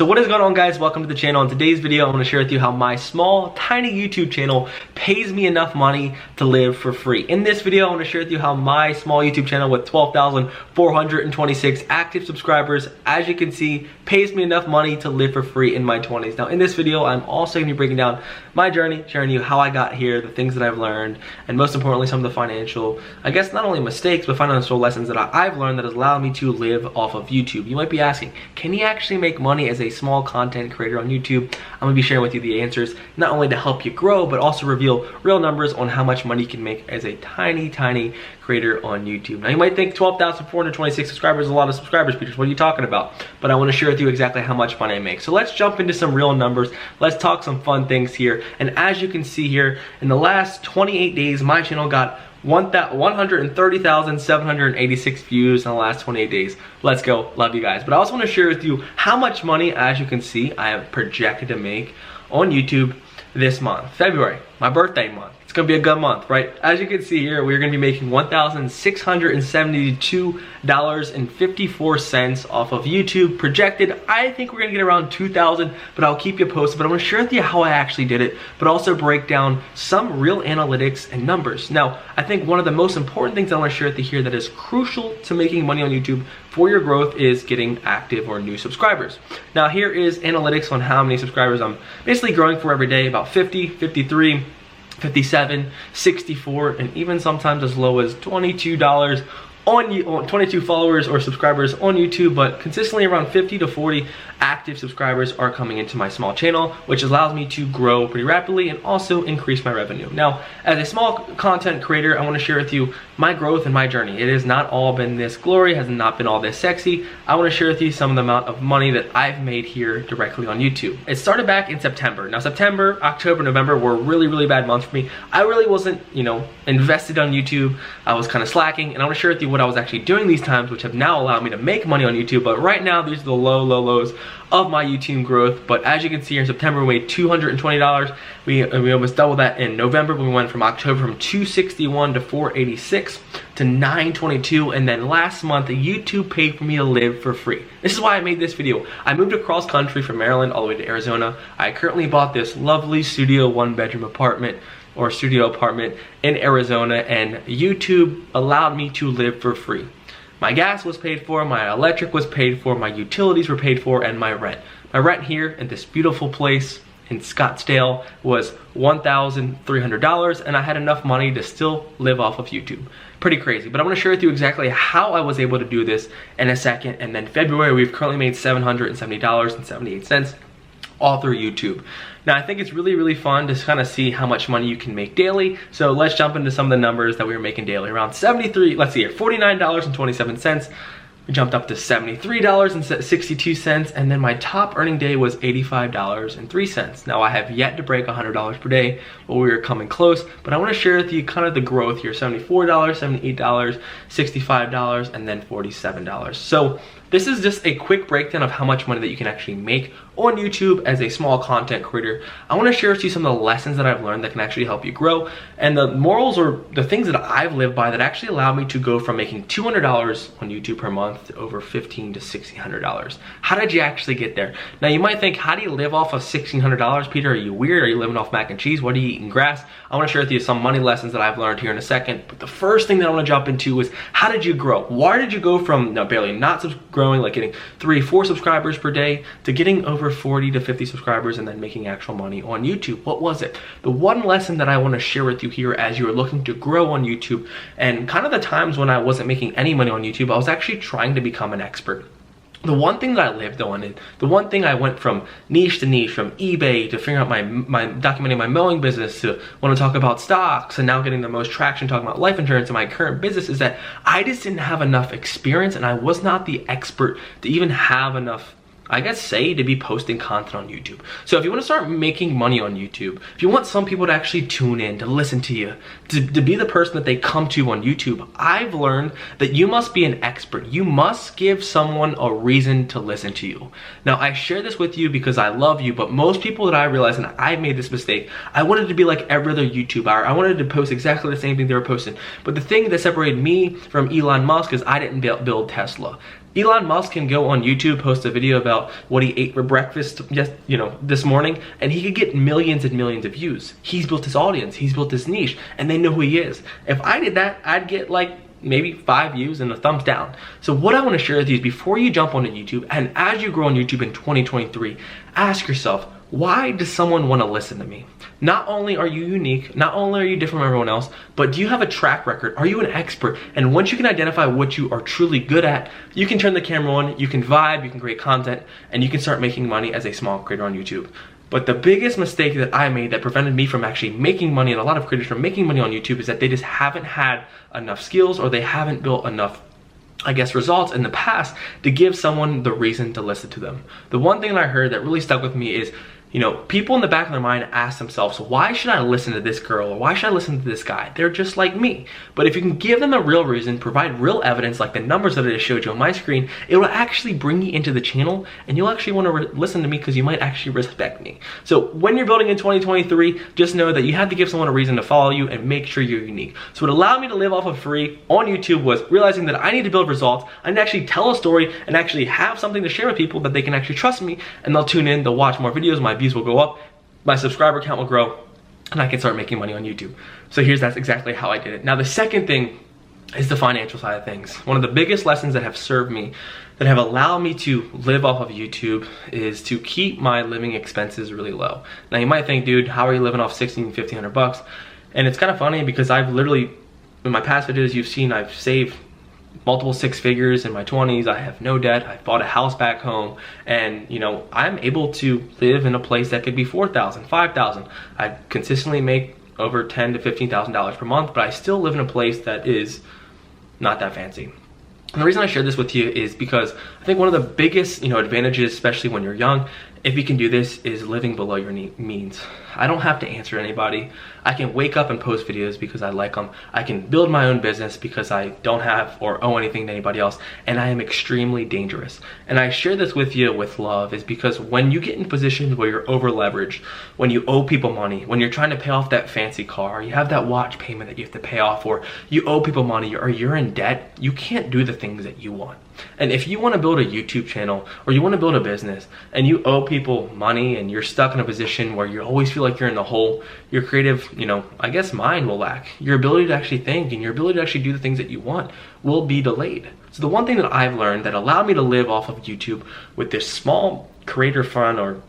So what is going on, guys? Welcome to the channel. In today's video, I want to share with you how my small, tiny YouTube channel pays me enough money to live for free. In this video, I want to share with you how my small YouTube channel with 12,426 active subscribers, as you can see, pays me enough money to live for free in my 20s. Now, in this video, I'm also going to be breaking down my journey, sharing you how I got here, the things that I've learned, and most importantly, some of the financial, I guess not only mistakes, but financial lessons that I've learned that has allowed me to live off of YouTube. You might be asking, can you actually make money as a small content creator on YouTube? I'm gonna be sharing with you the answers, not only to help you grow, but also reveal real numbers on how much money you can make as a tiny creator on YouTube. Now you might think 12,426 subscribers is a lot of subscribers, Peters. What are you talking about? But I wanna share with you exactly how much money I make. So let's jump into some real numbers. Let's talk some fun things here. And as you can see here, in the last 28 days, my channel got 130,786 views in the last 28 days. Let's go. Love you guys. But I also want to share with you how much money, as you can see, I have projected to make on YouTube this month, February, my birthday month. It's gonna be a good month, right? As you can see here, we're gonna be making $1,672.54 off of YouTube. Projected, I think we're gonna get around 2,000, but I'll keep you posted. But I'm gonna share with you how I actually did it, but also break down some real analytics and numbers. Now, I think one of the most important things I wanna share with you here that is crucial to making money on YouTube for your growth is getting active or new subscribers. Now, here is analytics on how many subscribers I'm basically growing for every day, about 50, 53, 57, 64, and even sometimes as low as $22 on 22 followers or subscribers on YouTube, but consistently around 50 to 40 active subscribers are coming into my small channel, which allows me to grow pretty rapidly and also increase my revenue. Now, as a small content creator, I want to share with you my growth and my journey. It has not all been this glory, has not been all this sexy. I want to share with you some of the amount of money that I've made here directly on YouTube. It started back in September. Now, September, October, November were really bad months for me. I really wasn't, invested on YouTube. I was kind of slacking, and I want to share with you what I was actually doing these times, which have now allowed me to make money on YouTube. But right now, these are the lows of my YouTube growth. But as you can see here, in September we made $220. We almost doubled that in November. We went from October from $261 to $486 to $922, and then last month YouTube paid for me to live for free. This is why I made this video. I moved across country from Maryland all the way to Arizona. I currently bought this lovely studio one-bedroom apartment or studio apartment in Arizona, and YouTube allowed me to live for free. My gas was paid for, my electric was paid for, my utilities were paid for, and my rent. My rent here in this beautiful place in Scottsdale was $1,300, and I had enough money to still live off of YouTube. Pretty crazy, but I want to share with you exactly how I was able to do this in a second. And then February, we've currently made $770.78 all through YouTube. Now, I think it's really fun to kind of see how much money you can make daily. So let's jump into some of the numbers that we were making daily. Around $49.27. We jumped up to $73.62, and then my top earning day was $85.03. Now, I have yet to break $100 per day, but we are coming close. But I want to share with you kind of the growth here: $74, $78, $65, and then $47. So this is just a quick breakdown of how much money that you can actually make on YouTube as a small content creator. I want to share with you some of the lessons that I've learned that can actually help you grow, and the morals or the things that I've lived by that actually allow me to go from making $200 on YouTube per month to over $1,500 to $1,600. How did you actually get there? Now, you might think, how do you live off of $1,600, Peter? Are you weird? Are you living off mac and cheese? What are you eating, grass? I want to share with you some money lessons that I've learned here in a second. But the first thing that I want to jump into is, how did you grow? Why did you go from barely not growing, like getting 3, 4 subscribers per day, to getting over 40 to 50 subscribers and then making actual money on YouTube? What was it? The one lesson that I want to share with you here as you are looking to grow on YouTube, and kind of the times when I wasn't making any money on YouTube, I was actually trying to become an expert. The one thing that I lived on, and the one thing I went from niche to niche, from eBay to figuring out my documenting my mowing business, to want to talk about stocks, and now getting the most traction talking about life insurance in my current business, is that I just didn't have enough experience, and I was not the expert to even have enough, I guess, to be posting content on YouTube. So if you want to start making money on YouTube, if you want some people to actually tune in, to listen to you, to be the person that they come to on YouTube, I've learned that you must be an expert. You must give someone a reason to listen to you. Now, I share this with you because I love you, but most people that I realize, and I've made this mistake, I wanted to be like every other YouTuber. I wanted to post exactly the same thing they were posting. But the thing that separated me from Elon Musk is I didn't build Tesla. Elon Musk can go on YouTube, post a video about what he ate for breakfast just, this morning, and he could get millions and millions of views. He's built his audience, he's built his niche, and they know who he is. If I did that, I'd get like maybe 5 views and a thumbs down. So what I want to share with you is before you jump onto YouTube, and as you grow on YouTube in 2023, ask yourself, why does someone want to listen to me? Not only are you unique, not only are you different from everyone else, but do you have a track record? Are you an expert? And once you can identify what you are truly good at, you can turn the camera on, you can vibe, you can create content, and you can start making money as a small creator on YouTube. But the biggest mistake that I made that prevented me from actually making money, and a lot of creators from making money on YouTube, is that they just haven't had enough skills, or they haven't built enough, results in the past to give someone the reason to listen to them. The one thing that I heard that really stuck with me is, people in the back of their mind ask themselves, why should I listen to this girl, or why should I listen to this guy? They're just like me. But if you can give them a real reason, provide real evidence like the numbers that I just showed you on my screen, it will actually bring you into the channel, and you'll actually want to listen to me because you might actually respect me. So when you're building in 2023, just know that you have to give someone a reason to follow you and make sure you're unique. So what allowed me to live off of free on YouTube was realizing that I need to build results. I need to actually tell a story and actually have something to share with people that they can actually trust me, and they'll tune in, they'll watch more videos, my views will go up, my subscriber count will grow, and I can start making money on YouTube. So that's exactly how I did it. Now the second thing is the financial side of things. One of the biggest lessons that have served me, that have allowed me to live off of YouTube, is to keep my living expenses really low. Now you might think, dude, how are you living off $1,600, $1,500? And it's kind of funny because I've literally, in my past videos you've seen, I've saved multiple 6 figures in my 20s. I have no debt. I bought a house back home, and I'm able to live in a place that could be $4,000, $5,000. I consistently make over $10,000 to $15,000 per month, but I still live in a place that is not that fancy. And the reason I share this with you is because I think one of the biggest advantages, especially when you're young, if you can do this, is living below your means. I don't have to answer anybody. I can wake up and post videos because I like them. I can build my own business because I don't have or owe anything to anybody else, and I am extremely dangerous. And I share this with you with love, is because when you get in positions where you're over leveraged, when you owe people money, when you're trying to pay off that fancy car, you have that watch payment that you have to pay off, or you owe people money, or you're in debt, you can't do the things that you want. And if you want to build a YouTube channel, or you want to build a business, and you owe people money, and you're stuck in a position where you always feel like you're in the hole, your creative, mind will lack. Your ability to actually think and your ability to actually do the things that you want will be delayed. So the one thing that I've learned that allowed me to live off of YouTube with this small creator fund or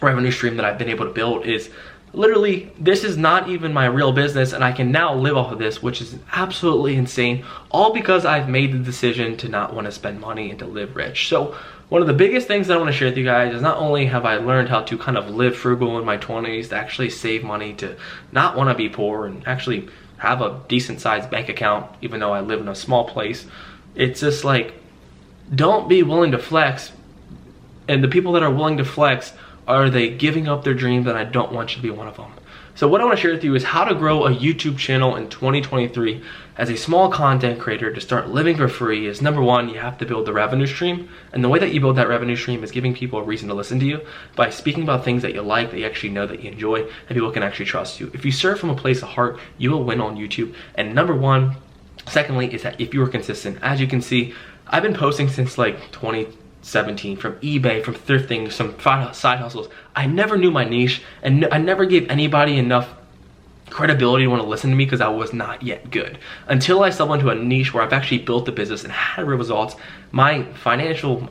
revenue stream that I've been able to build is literally, this is not even my real business, and I can now live off of this, which is absolutely insane, all because I've made the decision to not want to spend money and to live rich. So one of the biggest things that I want to share with you guys is not only have I learned how to kind of live frugal in my 20s, to actually save money, to not want to be poor, and actually have a decent sized bank account, even though I live in a small place. It's just like, don't be willing to flex. And the people that are willing to flex, are they giving up their dreams? And I don't want you to be one of them. So what I want to share with you is how to grow a YouTube channel in 2023 as a small content creator to start living for free. Is number one, you have to build the revenue stream. And the way that you build that revenue stream is giving people a reason to listen to you by speaking about things that you like, that you actually know, that you enjoy, and people can actually trust you. If you serve from a place of heart, you will win on YouTube. And number one, secondly, is that if you are consistent. As you can see, I've been posting since like 2017, from eBay, from thrifting, some side hustles. I never knew my niche, and I never gave anybody enough credibility to want to listen to me because I was not yet good. Until I stumbled into a niche where I've actually built the business and had real results, my financial,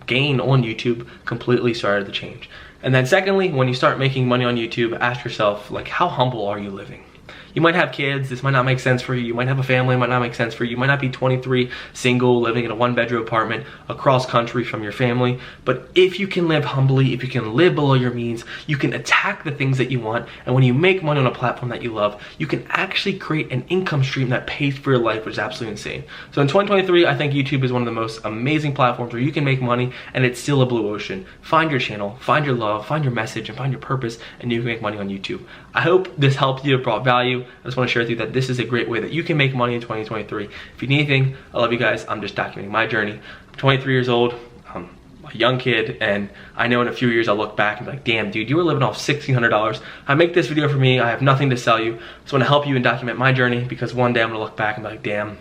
gain on YouTube completely started to change. And then secondly, when you start making money on YouTube, ask yourself, like, how humble are you living? You might have kids, this might not make sense for you. You might have a family, it might not make sense for you. You might not be 23, single, living in a 1-bedroom apartment across country from your family. But if you can live humbly, if you can live below your means, you can attack the things that you want. And when you make money on a platform that you love, you can actually create an income stream that pays for your life, which is absolutely insane. So in 2023, I think YouTube is one of the most amazing platforms where you can make money, and it's still a blue ocean. Find your channel, find your love, find your message, and find your purpose, and you can make money on YouTube. I hope this helped you, brought value. I just want to share with you that this is a great way that you can make money in 2023. If you need anything, I love you guys. I'm just documenting my journey. I'm 23 years old. I'm a young kid, and I know in a few years I'll look back and be like, damn, dude, you were living off $1,600. I make this video for me. I have nothing to sell you. I just want to help you and document my journey, because one day I'm going to look back and be like, damn,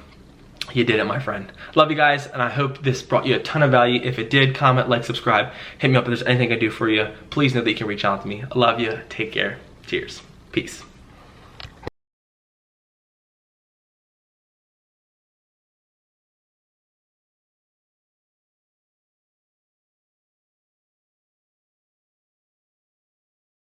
you did it, my friend. Love you guys, and I hope this brought you a ton of value. If it did, comment, like, subscribe. Hit me up if there's anything I can do for you. Please know that you can reach out to me. I love you. Take care. Cheers. Peace.